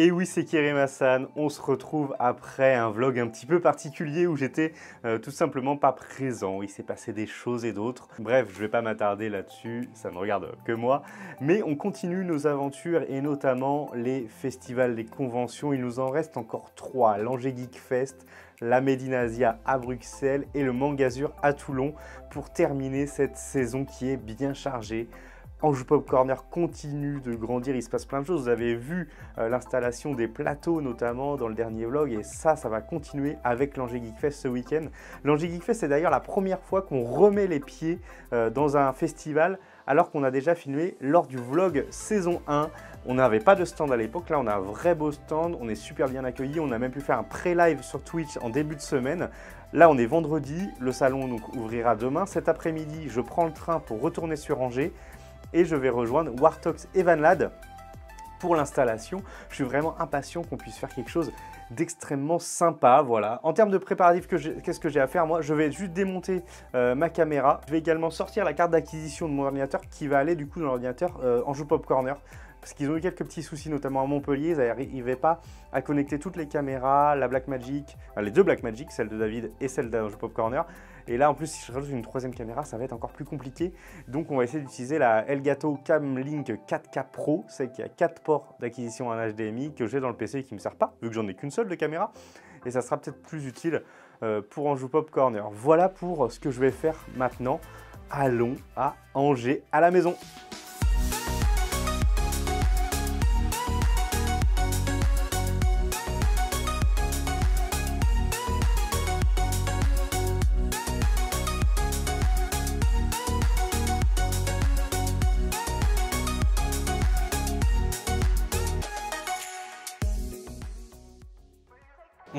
Et oui, c'est Kerim Hassan, on se retrouve après un vlog un petit peu particulier où j'étais tout simplement pas présent. Il s'est passé des choses et d'autres. Bref, je vais pas m'attarder là-dessus, ça ne regarde que moi. Mais on continue nos aventures et notamment les festivals, les conventions. Il nous en reste encore 3, l'Angers Geek Fest, la Medinasia à Bruxelles et le Mangazur à Toulon pour terminer cette saison qui est bien chargée. Anjou Pop Corner continue de grandir, il se passe plein de choses. Vous avez vu l'installation des plateaux notamment dans le dernier vlog et ça va continuer avec l'Angers Geek Fest ce week-end. L'Angers Geek Fest, c'est d'ailleurs la première fois qu'on remet les pieds dans un festival alors qu'on a déjà filmé lors du vlog saison 1. On n'avait pas de stand à l'époque, là on a un vrai beau stand, on est super bien accueillis, on a même pu faire un pré-live sur Twitch en début de semaine. Là on est vendredi, le salon donc ouvrira demain. Cet après-midi, je prends le train pour retourner sur Angers et je vais rejoindre Wartox et Vanlad pour l'installation. Je suis vraiment impatient qu'on puisse faire quelque chose d'extrêmement sympa, voilà. En termes de préparatifs, qu'est-ce que j'ai à faire? Moi, je vais juste démonter ma caméra. Je vais également sortir la carte d'acquisition de mon ordinateur qui va aller du coup dans l'ordinateur Anjou Pop Corner. Parce qu'ils ont eu quelques petits soucis, notamment à Montpellier, ils n'arrivaient pas à connecter toutes les caméras, la Blackmagic, les deux Blackmagic, celle de David et celle d'Anjou Pop Corner. Et là, en plus, si je rajoute une troisième caméra, ça va être encore plus compliqué. Donc, on va essayer d'utiliser la Elgato Camlink 4K Pro, celle qui a 4 ports d'acquisition en HDMI que j'ai dans le PC et qui ne me sert pas, vu que j'en ai qu'une seule de caméra. Et ça sera peut-être plus utile pour Anjou Pop Corner. Voilà pour ce que je vais faire maintenant. Allons à Angers, à la maison.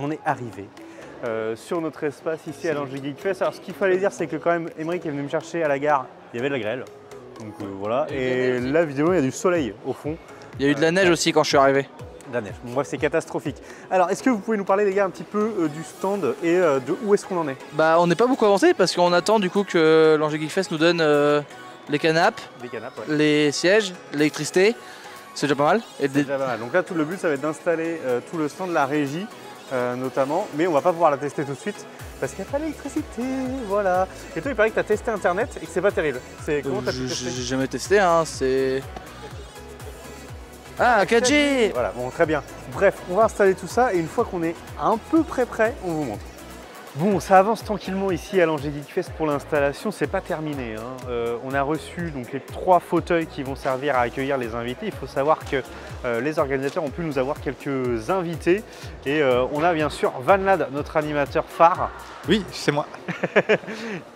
On est arrivé sur notre espace ici à l'Angers Geek Fest. Alors ce qu'il fallait dire, c'est que quand même Emeric est venu me chercher à la gare, il y avait de la grêle. Donc voilà, et là visiblement il y a du soleil au fond. Il y a eu de la neige aussi quand je suis arrivé. De la neige, bon, bref c'est catastrophique. Alors est-ce que vous pouvez nous parler les gars un petit peu du stand et de où est-ce qu'on en est? Bah on n'est pas beaucoup avancé parce qu'on attend du coup que l'Angers Geek Fest nous donne les canapes, ouais. Les sièges, l'électricité. C'est déjà pas mal. Déjà pas mal. Donc là tout le but ça va être d'installer tout le stand, la régie. Notamment, mais on va pas pouvoir la tester tout de suite parce qu'il n'y a pas d'électricité, voilà. Et toi il paraît que tu as testé internet et que c'est pas terrible. Comment t'as pu tester? J'ai jamais testé, hein, c'est... Ah, 4G. Voilà, bon très bien. Bref, on va installer tout ça et une fois qu'on est un peu près, on vous montre. Bon, ça avance tranquillement ici à l'Angers Geek Fest pour l'installation, c'est pas terminé. Hein. On a reçu donc les 3 fauteuils qui vont servir à accueillir les invités. Il faut savoir que les organisateurs ont pu nous avoir quelques invités et on a bien sûr Vanlad, notre animateur phare. Oui, c'est moi.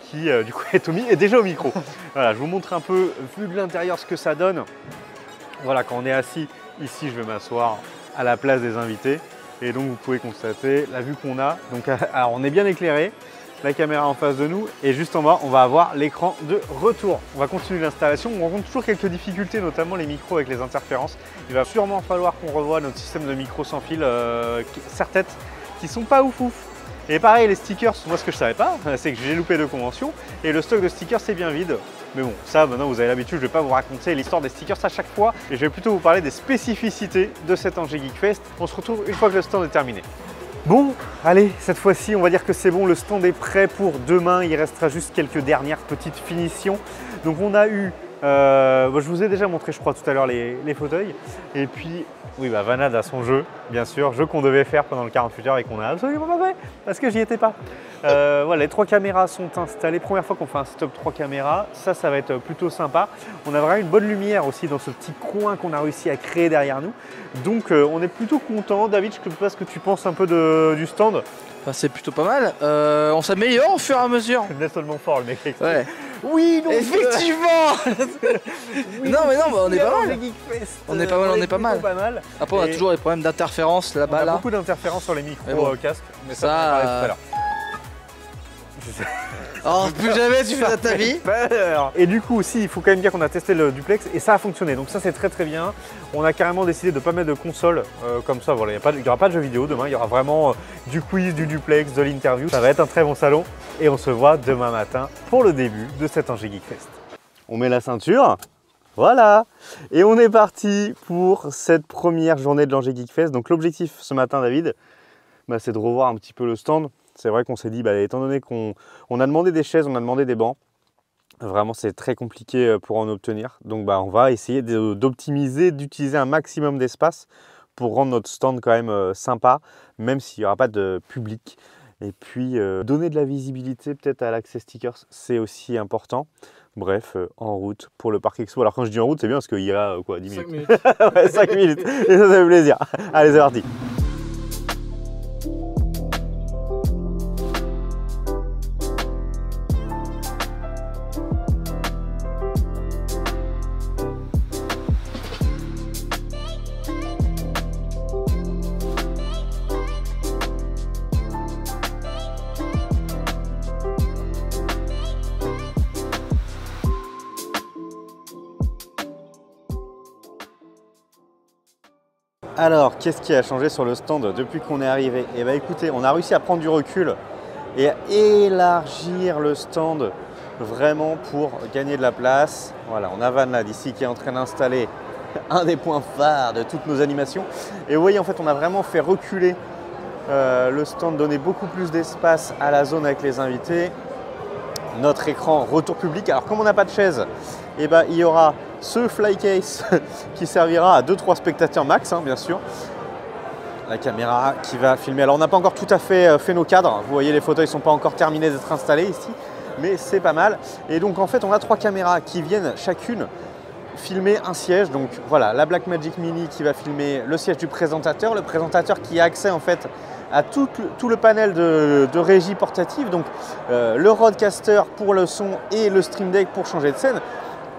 Qui du coup est déjà au micro. Voilà, je vous montre un peu, vu de l'intérieur, ce que ça donne. Voilà, quand on est assis, ici je vais m'asseoir à la place des invités. Et donc vous pouvez constater la vue qu'on a. Donc alors on est bien éclairé, la caméra en face de nous et juste en bas on va avoir l'écran de retour. On va continuer l'installation, on rencontre toujours quelques difficultés, notamment les micros avec les interférences. Il va sûrement falloir qu'on revoie notre système de micro sans fil, certaines qui sont pas ouf. Et pareil les stickers, moi ce que je savais pas, c'est que j'ai loupé 2 conventions et le stock de stickers c'est bien vide. Mais bon, ça maintenant vous avez l'habitude, je ne vais pas vous raconter l'histoire des stickers à chaque fois et je vais plutôt vous parler des spécificités de cet Angers Geek Fest. On se retrouve une fois que le stand est terminé. Bon, allez, cette fois-ci, on va dire que c'est bon, le stand est prêt pour demain. Il restera juste quelques dernières petites finitions. Donc on a eu, je vous ai déjà montré je crois tout à l'heure les fauteuils. Et puis, oui, bah, Vanlad a son jeu, bien sûr, jeu qu'on devait faire pendant le 48 heures et qu'on a absolument pas fait parce que j'y étais pas. Voilà, les 3 caméras sont installées. Première fois qu'on fait un setup 3 caméras, ça va être plutôt sympa. On a vraiment une bonne lumière aussi dans ce petit coin qu'on a réussi à créer derrière nous. Donc on est plutôt content. David, je ne sais pas ce que tu penses un peu du stand. Bah, c'est plutôt pas mal. On s'améliore au fur et à mesure. Il est seulement fort le mec. Ouais. Oui, donc effectivement. Oui, non mais non, bah, on est pas mal. On est pas mal. Après on a toujours les problèmes d'interférence là-bas. On a beaucoup d'interférences sur les micros casques, mais ça on en parlait tout à l'heure. Oh, plus jamais tu fais ça de ta vie. Et du coup aussi, il faut quand même dire qu'on a testé le duplex et ça a fonctionné. Donc ça c'est très bien. On a carrément décidé de ne pas mettre de console comme ça. Voilà, il n'y aura pas de jeux vidéo demain. Il y aura vraiment du quiz, du duplex, de l'interview. Ça va être un très bon salon et on se voit demain matin pour le début de cet Angers Geek Fest. On met la ceinture. Voilà. Et on est parti pour cette première journée de l'Angers Geek Fest. Donc l'objectif ce matin, David, bah, c'est de revoir un petit peu le stand. C'est vrai qu'on s'est dit, bah, étant donné qu'on a demandé des chaises, on a demandé des bancs, vraiment c'est très compliqué pour en obtenir. Donc bah, on va essayer d'optimiser, d'utiliser un maximum d'espace pour rendre notre stand quand même sympa, même s'il n'y aura pas de public. Et puis donner de la visibilité peut-être à l'accès stickers, c'est aussi important. Bref, en route pour le Parc Expo. Alors quand je dis en route, c'est bien parce qu'il y a quoi, 10 minutes. 5 minutes. Ouais, 5 minutes. Et ça fait plaisir. Allez, c'est parti. Alors, qu'est-ce qui a changé sur le stand depuis qu'on est arrivé? Eh bien écoutez, on a réussi à prendre du recul et à élargir le stand vraiment pour gagner de la place. Voilà, on a Van là d'ici qui est en train d'installer un des points phares de toutes nos animations. Et vous voyez, en fait, on a vraiment fait reculer le stand, donner beaucoup plus d'espace à la zone avec les invités. Notre écran retour public. Alors comme on n'a pas de chaise, eh ben, il y aura ce flycase qui servira à 2-3 spectateurs max, hein, bien sûr. La caméra qui va filmer. Alors on n'a pas encore tout à fait fait nos cadres. Vous voyez, les fauteuils ne sont pas encore terminés d'être installés ici, mais c'est pas mal. Et donc en fait, on a 3 caméras qui viennent chacune filmer un siège. Donc voilà, la Blackmagic Mini qui va filmer le siège du présentateur. Le présentateur qui a accès en fait à tout le panel de régie portative, donc le Rodecaster pour le son et le Stream Deck pour changer de scène.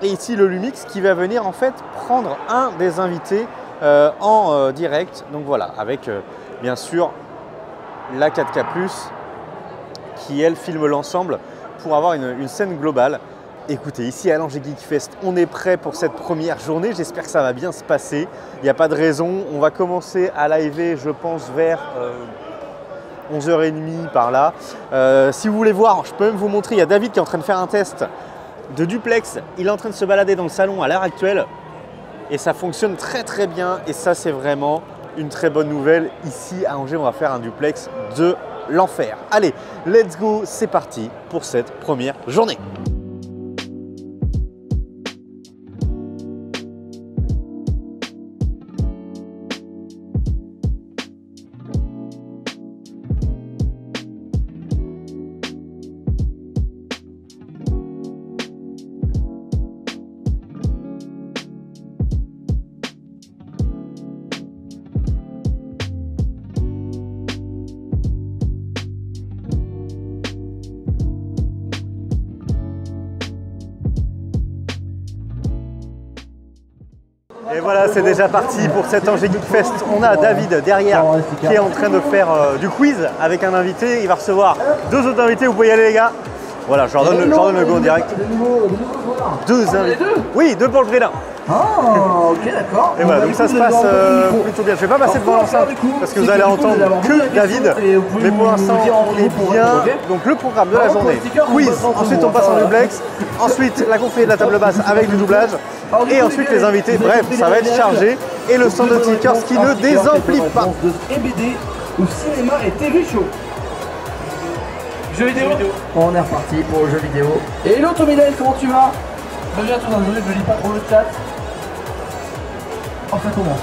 Et ici le Lumix qui va venir en fait prendre un des invités en direct. Donc voilà, avec bien sûr la 4K+, qui elle filme l'ensemble pour avoir une scène globale. Écoutez, ici à l'Angers Geek Fest, on est prêt pour cette première journée. J'espère que ça va bien se passer. Il n'y a pas de raison. On va commencer à liver, je pense, vers 11h30 par là. Si vous voulez voir, je peux même vous montrer, il y a David qui est en train de faire un test de duplex. Il est en train de se balader dans le salon à l'heure actuelle et ça fonctionne très très bien. Et ça, c'est vraiment une très bonne nouvelle. Ici à Angers, on va faire un duplex de l'enfer. Allez, let's go, c'est parti pour cette première journée. Et voilà, c'est déjà parti pour cet Angers Geek Fest. On a David derrière qui est en train de faire du quiz avec un invité. Il va recevoir 2 autres invités. Vous pouvez y aller, les gars. Voilà, je leur donne le go en direct. 2 invités. Oui, 2 pour le prix d'un. Ah, ok, d'accord. Et voilà, donc ça se passe plutôt bien. Je ne vais pas passer devant l'enceinte parce que vous allez entendre que David. Mais pour l'instant, on est bien. Donc le programme de la journée, quiz, ensuite on passe en duplex, ensuite la conférence de la table basse avec du doublage, et ensuite les invités. Bref, ça va être chargé. Et le stand de stickers qui ne désemplit pas. Et BD ou cinéma et TV show. Jeux vidéo. On est reparti pour le jeu vidéo. Et hello Tomidel, comment tu vas? Bien, tout dans le jeu, je lis pas trop le chat. Oh, ça commence.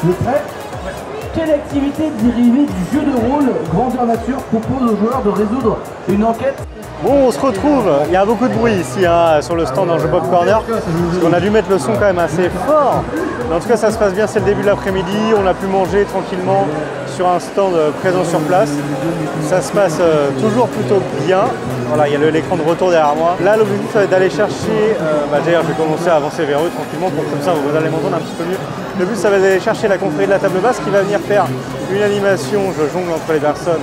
Le prêt? Ouais. Quelle activité dérivée du jeu de rôle grandeur nature propose aux joueurs de résoudre une enquête? Bon, on se retrouve, il y a beaucoup de bruit ici hein, sur le stand dans le Pop Corner, parce qu'on a dû mettre le son quand même assez fort. Mais en tout cas, ça se passe bien, c'est le début de l'après-midi, on a pu manger tranquillement sur un stand présent sur place. Ça se passe toujours plutôt bien. Voilà, il y a l'écran de retour derrière moi. Là, l'objectif, ça va être d'aller chercher, d'ailleurs, je vais commencer à avancer vers eux tranquillement pour que comme ça, vous allez m'entendre un petit peu mieux. Le but, ça va être d'aller chercher la confrérie de la table basse qui va venir faire une animation, je jongle entre les personnes,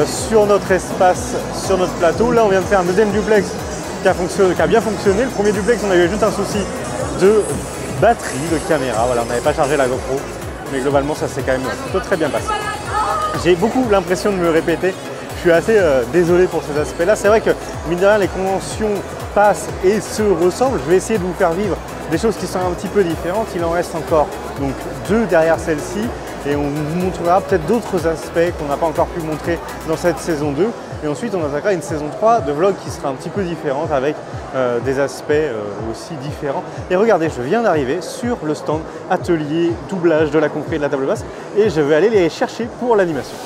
sur notre espace, sur notre plateau. Là, on vient de faire un deuxième duplex qui a bien fonctionné. Le premier duplex, on a eu juste un souci de batterie, de caméra. Voilà, on n'avait pas chargé la GoPro, mais globalement, ça s'est quand même plutôt très bien passé. J'ai beaucoup l'impression de me répéter. Je suis assez désolé pour cet aspect-là. C'est vrai que, mine de rien, les conventions passent et se ressemblent. Je vais essayer de vous faire vivre des choses qui sont un petit peu différentes. Il en reste encore donc 2 derrière celle-ci et on vous montrera peut-être d'autres aspects qu'on n'a pas encore pu montrer dans cette saison 2. Et ensuite, on attaquera une saison 3 de vlog qui sera un petit peu différente avec des aspects aussi différents. Et regardez, je viens d'arriver sur le stand atelier doublage de la confrérie de la table basse et je vais aller les chercher pour l'animation.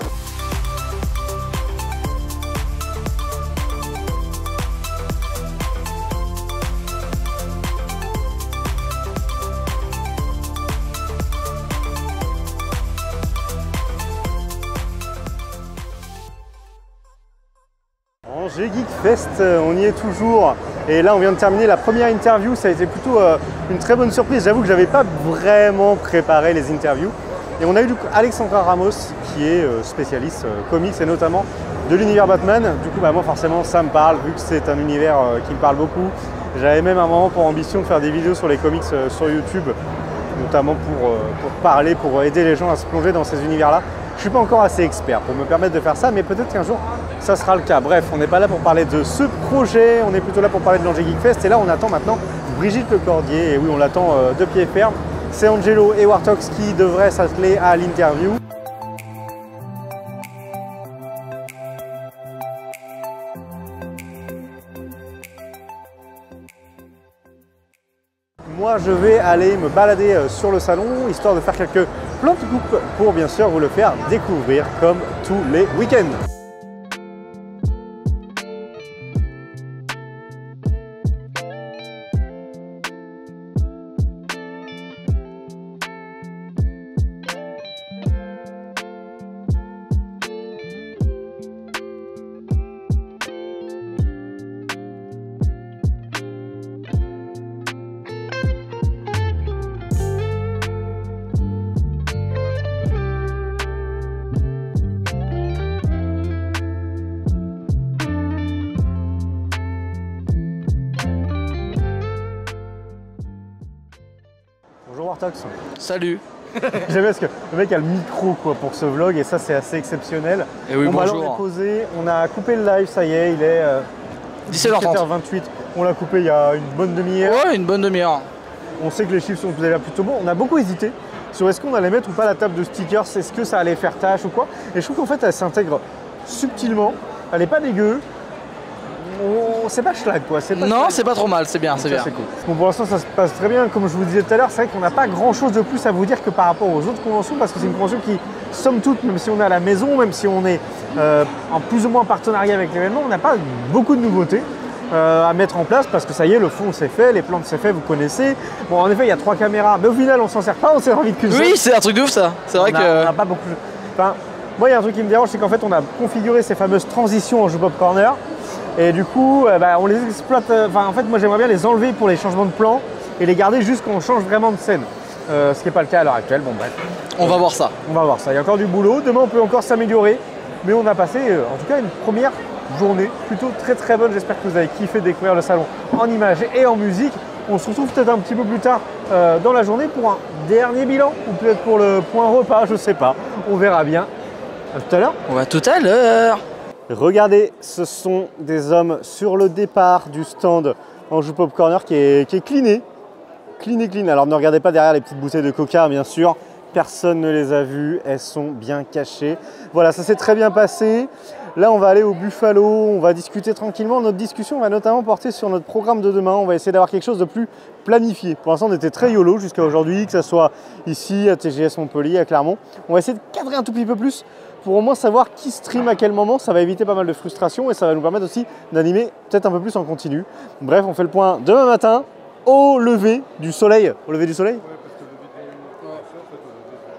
Angers Geek Fest, on y est toujours et là on vient de terminer la première interview, ça a été plutôt une très bonne surprise. J'avoue que je n'avais pas vraiment préparé les interviews et on a eu du coup Alexandra Ramos qui est spécialiste comics et notamment de l'univers Batman. Du coup moi forcément ça me parle vu que c'est un univers qui me parle beaucoup. J'avais même un moment pour ambition de faire des vidéos sur les comics sur YouTube, notamment pour parler, pour aider les gens à se plonger dans ces univers-là. Je ne suis pas encore assez expert pour me permettre de faire ça, mais peut-être qu'un jour, ça sera le cas. Bref, on n'est pas là pour parler de ce projet, on est plutôt là pour parler de l'Angers Geek Fest. Et là, on attend maintenant Brigitte Lecordier. Et oui, on l'attend de pied ferme. C'est Angelo et Wartox qui devraient s'atteler à l'interview. Moi, je vais aller me balader sur le salon, histoire de faire quelques plans de coupe pour bien sûr vous le faire découvrir comme tous les week-ends. Bonjour Wartox. Salut. J'aime bien parce que le mec a le micro quoi, pour ce vlog et ça c'est assez exceptionnel. Et oui, bon, bonjour. Alors, on est posé, on a coupé le live, ça y est, il est 17h28. On l'a coupé il y a une bonne demi-heure. Ouais, une bonne demi-heure. On sait que les chiffres sont déjà plutôt bons. On a beaucoup hésité sur est-ce qu'on allait mettre ou pas la table de stickers, est-ce que ça allait faire tâche ou quoi. Et je trouve qu'en fait elle s'intègre subtilement, elle n'est pas dégueu. C'est pas schlag quoi. Non, c'est pas trop mal, c'est bien, c'est bien. Cool. Bon, pour l'instant ça se passe très bien, comme je vous disais tout à l'heure, c'est vrai qu'on n'a pas grand chose de plus à vous dire que par rapport aux autres conventions, parce que c'est une convention qui, somme toute, même si on est à la maison, même si on est en plus ou moins partenariat avec l'événement, on n'a pas beaucoup de nouveautés à mettre en place, parce que ça y est, le fond c'est fait, les plantes c'est fait, vous connaissez. Bon, en effet, il y a 3 caméras, mais au final on s'en sert pas, on s'est envie qu'une seule. Oui, c'est un truc de ouf ça, c'est vrai que... On n'a pas beaucoup... Enfin, moi il y a un truc qui me dérange, c'est qu'en fait on a configuré ces fameuses transitions en Joupop Corner. Et du coup, on les exploite. En fait, moi j'aimerais bien les enlever pour les changements de plan et les garder juste quand on change vraiment de scène. Ce qui n'est pas le cas à l'heure actuelle. Bon, bref. On va voir ça. On va voir ça. Il y a encore du boulot. Demain, on peut encore s'améliorer. Mais on a passé, en tout cas, une première journée plutôt très bonne. J'espère que vous avez kiffé découvrir le salon en images et en musique. On se retrouve peut-être un petit peu plus tard dans la journée pour un dernier bilan ou peut-être pour le point repas. Je sais pas. On verra bien. À tout à l'heure. On va tout à l'heure. Regardez, ce sont des hommes sur le départ du stand en Joupop Corner qui est cleané. Clean. Alors ne regardez pas derrière les petites bouteilles de coca, bien sûr. Personne ne les a vues, elles sont bien cachées. Voilà, ça s'est très bien passé. Là, on va aller au Buffalo, on va discuter tranquillement. Notre discussion va notamment porter sur notre programme de demain. On va essayer d'avoir quelque chose de plus planifié. Pour l'instant, on était très YOLO jusqu'à aujourd'hui, que ce soit ici, à TGS Montpellier, à Clermont. On va essayer de cadrer un tout petit peu plus pour au moins savoir qui stream à quel moment. Ça va éviter pas mal de frustration et ça va nous permettre aussi d'animer peut-être un peu plus en continu. Bref, on fait le point demain matin au lever du soleil. Au lever du soleil ?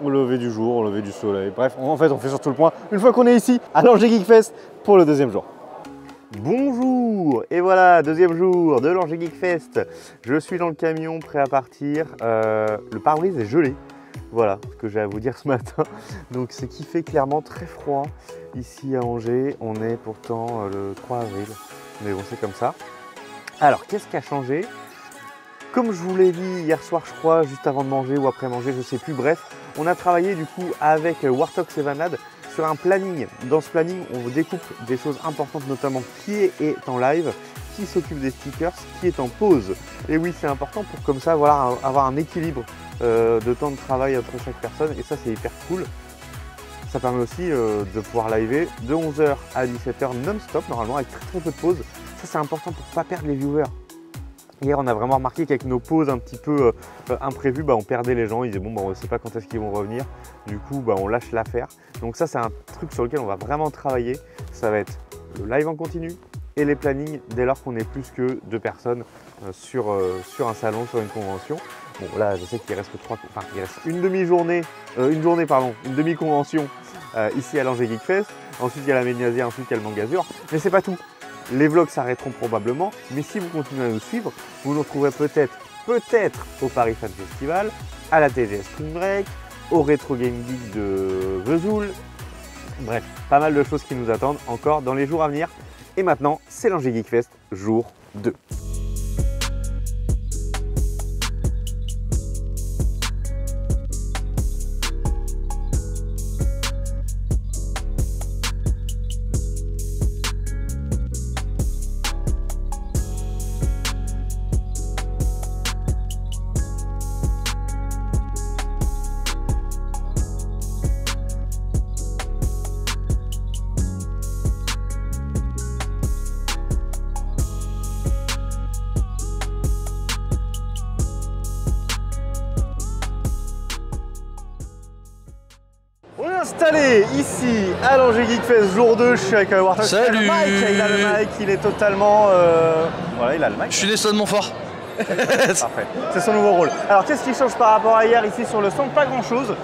Au lever du jour, au lever du soleil. Bref, en fait, on fait surtout le point une fois qu'on est ici à l'Angers Geek Fest pour le deuxième jour. Bonjour, et voilà, deuxième jour de l'Angers Geek Fest. Je suis dans le camion, prêt à partir. Le pare-brise est gelé. Voilà ce que j'ai à vous dire ce matin. Donc c'est qu'il fait clairement très froid ici à Angers. On est pourtant le 3 avril, mais bon c'est comme ça. Alors qu'est-ce qui a changé? Comme je vous l'ai dit hier soir je crois, juste avant de manger ou après manger, je sais plus, bref. On a travaillé du coup avec Wartox et Vanad sur un planning. Dans ce planning, on vous découpe des choses importantes, notamment qui est en live, qui s'occupe des stickers qui est en pause. Et oui, c'est important pour comme ça voilà, avoir un équilibre de temps de travail entre chaque personne et ça c'est hyper cool. Ça permet aussi de pouvoir liver de 11h à 17h non-stop normalement avec très peu de pauses. Ça c'est important pour ne pas perdre les viewers. Hier on a vraiment remarqué qu'avec nos pauses un petit peu imprévues, on perdait les gens, ils disaient bon on ne sait pas quand est-ce qu'ils vont revenir, du coup on lâche l'affaire. Donc ça c'est un truc sur lequel on va vraiment travailler, ça va être le live en continu et les plannings dès lors qu'on est plus que 2 personnes sur un salon, sur une convention. Bon là je sais qu'il reste il reste une demi-journée, une demi-convention ici à l'Angers Geek Fest, ensuite il y a la Méniasier, ensuite il y a le Mangazur, mais c'est pas tout. Les vlogs s'arrêteront probablement, mais si vous continuez à nous suivre, vous nous retrouverez peut-être au Paris Fan Festival, à la TGS Spring Break, au Retro Game Geek de Vesoul. Bref, pas mal de choses qui nous attendent encore dans les jours à venir. Et maintenant, c'est l'Angers Geek Fest, jour 2. Installé ici à l'Angers Geek Fest jour 2, je suis avec Wartox. Salut. Il a le mic, il est totalement... Voilà, il a le mic. Je suis Neston Montfort. Parfait, c'est son nouveau rôle. Alors qu'est-ce qui change par rapport à hier ici sur le stand? Pas grand chose.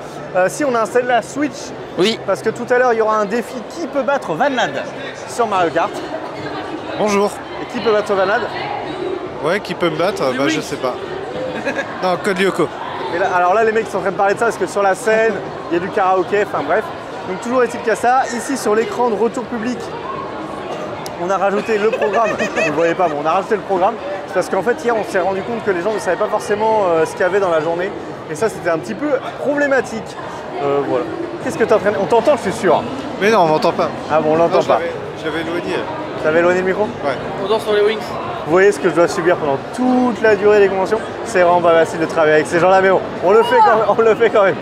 Si on a installé la Switch, oui. Parce que tout à l'heure il y aura un défi qui peut battre Vanad sur Mario Kart. Bonjour. Et qui peut battre Vanad? Ouais, qui peut me battre? Bah je sais pas. Non, Code Lyoko. Et là, alors là les mecs sont en train de parler de ça parce que sur la scène, il y a du karaoké, enfin bref. Donc toujours est-il qu'à ça, ici sur l'écran de retour public, on a rajouté le programme. Vous ne le voyez pas, mais on a rajouté le programme. C'est parce qu'en fait hier on s'est rendu compte que les gens ne savaient pas forcément ce qu'il y avait dans la journée. Et ça c'était un petit peu problématique. Voilà. Qu'est-ce que tu es en train de... On t'entend, je suis sûr. Mais non, on m'entend pas. Ah bon, on l'entend pas. Je l'avais éloigné. T'avais éloigné le micro? Ouais. On dort sur les wings. Vous voyez ce que je dois subir pendant toute la durée des conventions? C'est vraiment pas facile de travailler avec ces gens-là, mais bon, on le fait quand même.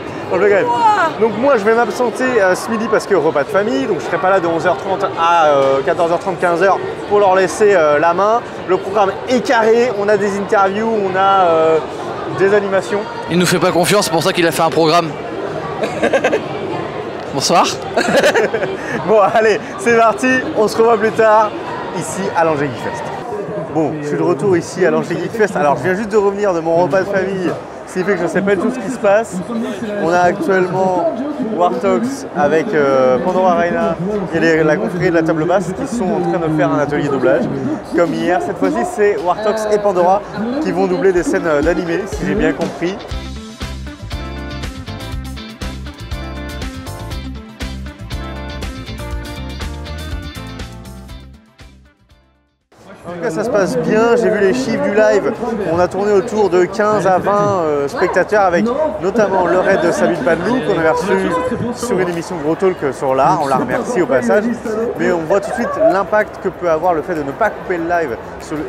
Donc moi je vais m'absenter ce midi parce que repas de famille, donc je serai pas là de 11h30 à 14h30, 15h pour leur laisser la main. Le programme est carré, on a des interviews, on a des animations. Il nous fait pas confiance, c'est pour ça qu'il a fait un programme. Bonsoir. Bon allez, c'est parti, on se revoit plus tard ici à l'Angers Geek Fest. Bon, je suis de retour ici à l'Angers Geek Fest. Alors je viens juste de revenir de mon repas de famille, ce qui fait que je ne sais pas du tout ce qui se passe. On a actuellement Wartox avec Pandora Reina et la confrérie de la table basse qui sont en train de faire un atelier doublage. Comme hier, cette fois-ci c'est Wartox et Pandora qui vont doubler des scènes d'animé, si j'ai bien compris. En tout cas, ça se passe bien, j'ai vu les chiffres du live, on a tourné autour de 15 à 20 spectateurs avec notamment le raid de Sabine Panlou qu'on avait reçu sur une émission Gros Talk sur l'art, on la remercie au passage, mais on voit tout de suite l'impact que peut avoir le fait de ne pas couper le live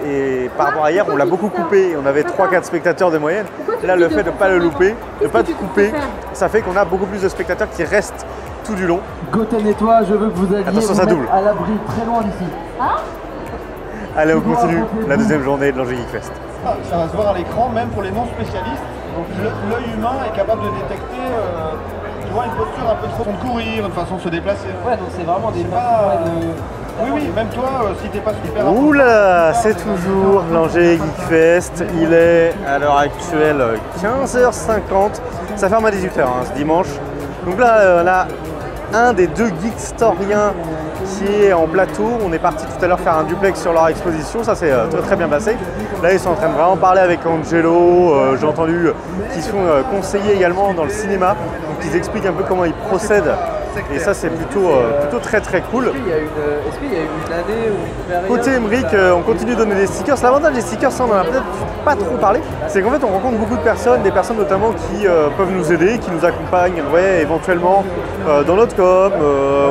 et par rapport à hier on l'a beaucoup coupé, on avait 3-4 spectateurs de moyenne, là le fait de ne pas le louper, de ne pas te couper, ça fait qu'on a beaucoup plus de spectateurs qui restent tout du long. Goten et toi, je veux que vous alliez Attention, ça vous double. mettre à l'abri très loin d'ici. Allez, on continue la deuxième journée de l'Angers Geek Fest. Ça va se voir à l'écran, même pour les non-spécialistes. Donc l'œil humain est capable de détecter tu vois, une posture un peu trop de courir, une façon de se déplacer. Ouais, donc c'est vraiment des Oui, même toi, si t'es pas super... Oula, c'est toujours l'Angers Geek Fest. Il est à l'heure actuelle 15h50. Ça ferme à 18h ce dimanche. Donc là, on a un des deux geekstoriens qui est en plateau. On est parti tout à l'heure faire un duplex sur leur exposition, ça s'est très bien passé. Là ils sont en train de vraiment parler avec Angelo, j'ai entendu qu'ils sont conseillers également dans le cinéma, donc ils expliquent un peu comment ils procèdent Et ça, c'est plutôt très cool. Est-ce qu'il y a une année ou une période? Côté Emmerich, on continue de donner des stickers. L'avantage des stickers, ça on en a peut-être pas trop parlé, c'est qu'en fait on rencontre beaucoup de personnes, des personnes notamment qui peuvent nous aider, qui nous accompagnent éventuellement dans notre com,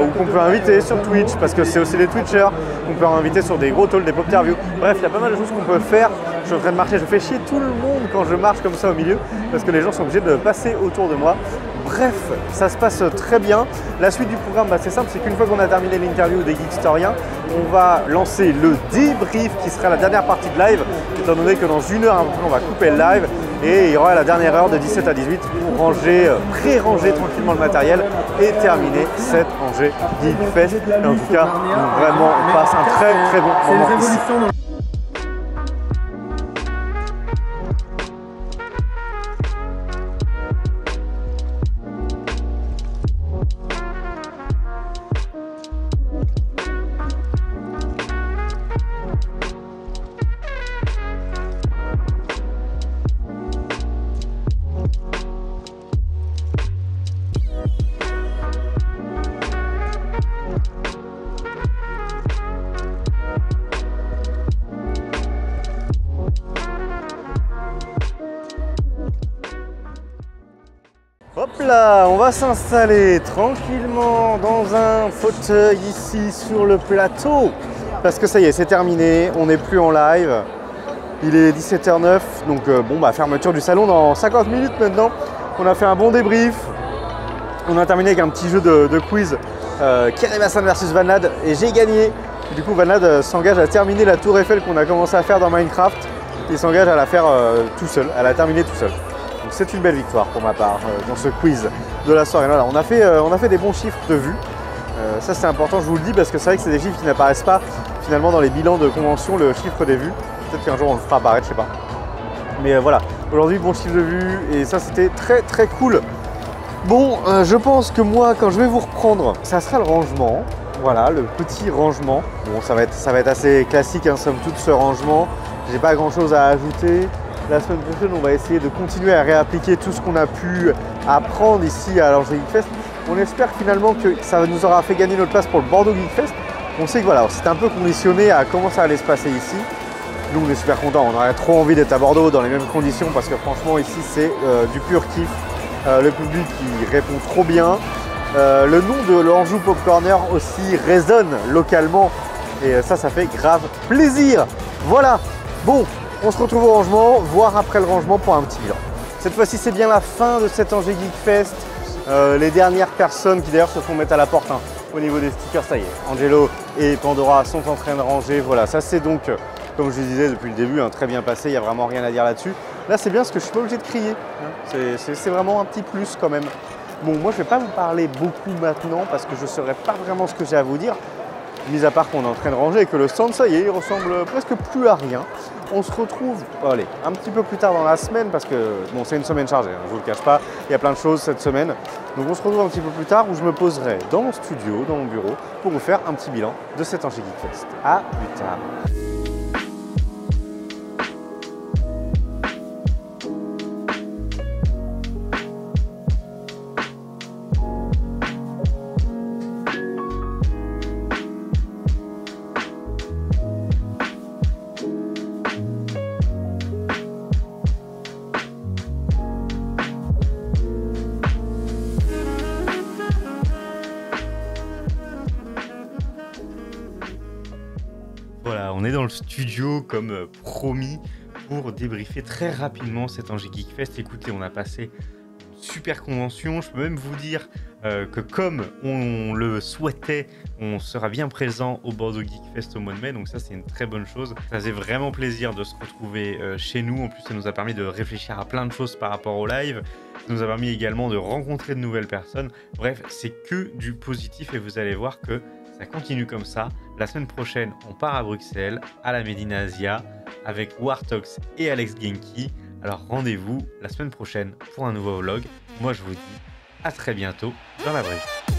ou qu'on peut inviter sur Twitch, parce que c'est aussi des Twitchers, qu'on peut inviter sur des gros talks, des pop-interviews. Bref, il y a pas mal de choses qu'on peut faire. Je suis en train de marcher, je fais chier tout le monde quand je marche comme ça au milieu, parce que les gens sont obligés de passer autour de moi. Bref, ça se passe très bien. La suite du programme, c'est simple, c'est qu'une fois qu'on a terminé l'interview des Geekstoriens, on va lancer le débrief qui sera la dernière partie de live, étant donné que dans 1 heure à peu près, on va couper le live et il y aura la dernière heure de 17 à 18 pour ranger, pré-ranger tranquillement le matériel et terminer cette Angers Geekfest. Et en tout cas, vraiment, on passe un très bon moment ici. Hop là, on va s'installer tranquillement dans un fauteuil ici sur le plateau. Parce que ça y est, c'est terminé, on n'est plus en live. Il est 17h09, donc fermeture du salon dans 50 minutes maintenant. On a fait un bon débrief. On a terminé avec un petit jeu de quiz. Kerevasan versus Vanlad et j'ai gagné. Et du coup, Vanlad s'engage à terminer la tour Eiffel qu'on a commencé à faire dans Minecraft. Il s'engage à la faire tout seul, à la terminer tout seul. Donc c'est une belle victoire pour ma part dans ce quiz de la soirée. Voilà, on a fait des bons chiffres de vues. Ça c'est important, je vous le dis, parce que c'est vrai que c'est des chiffres qui n'apparaissent pas finalement dans les bilans de convention, le chiffre des vues. Peut-être qu'un jour on le fera apparaître, je sais pas. Mais voilà, aujourd'hui bon chiffre de vues et ça c'était très cool. Bon, je pense que moi quand je vais vous reprendre, ça sera le rangement. Voilà, le petit rangement. Bon, ça va être assez classique, hein, somme toute, ce rangement. J'ai pas grand chose à ajouter. La semaine prochaine, on va essayer de continuer à réappliquer tout ce qu'on a pu apprendre ici à l'Angers Geekfest. On espère finalement que ça nous aura fait gagner notre place pour le Bordeaux Geekfest. On sait que voilà, c'était un peu conditionné à comment ça allait se passer ici. Nous, on est super contents. On aurait trop envie d'être à Bordeaux dans les mêmes conditions parce que franchement, ici, c'est du pur kiff. Le public qui répond trop bien. Le nom de l'Anjou Pop Corner aussi résonne localement. Et ça fait grave plaisir. Voilà. Bon. On se retrouve au rangement, voire après le rangement pour un petit bilan. Cette fois-ci, c'est bien la fin de cet Angers Geekfest. Les dernières personnes qui d'ailleurs se font mettre à la porte au niveau des stickers, ça y est. Angelo et Pandora sont en train de ranger. Voilà, ça c'est donc, comme je le disais depuis le début, très bien passé. Il n'y a vraiment rien à dire là-dessus. Là, c'est bien parce que je ne suis pas obligé de crier. C'est vraiment un petit plus quand même. Bon, moi, je ne vais pas vous parler beaucoup maintenant parce que je ne saurais pas vraiment ce que j'ai à vous dire. Mis à part qu'on est en train de ranger et que le stand, ça y est, il ressemble presque plus à rien. On se retrouve, allez, un petit peu plus tard dans la semaine parce que bon, c'est une semaine chargée, je vous le cache pas, il y a plein de choses cette semaine. Donc on se retrouve un petit peu plus tard où je me poserai dans mon studio, dans mon bureau, pour vous faire un petit bilan de cet Angers Geekfest. À plus tard. Voilà, on est dans le studio comme promis pour débriefer très rapidement cet Angers Geekfest. Écoutez, on a passé une super convention. Je peux même vous dire que comme on le souhaitait, on sera bien présent au Bordeaux Geekfest au mois de mai. Donc ça, c'est une très bonne chose. Ça faisait vraiment plaisir de se retrouver chez nous. En plus, ça nous a permis de réfléchir à plein de choses par rapport au live. Ça nous a permis également de rencontrer de nouvelles personnes. Bref, c'est que du positif et vous allez voir que ça continue comme ça. La semaine prochaine, on part à Bruxelles, à la Medina Asia, avec Wartox et Alex Genki. Alors rendez-vous la semaine prochaine pour un nouveau vlog. Moi, je vous dis à très bientôt dans la vraie vie.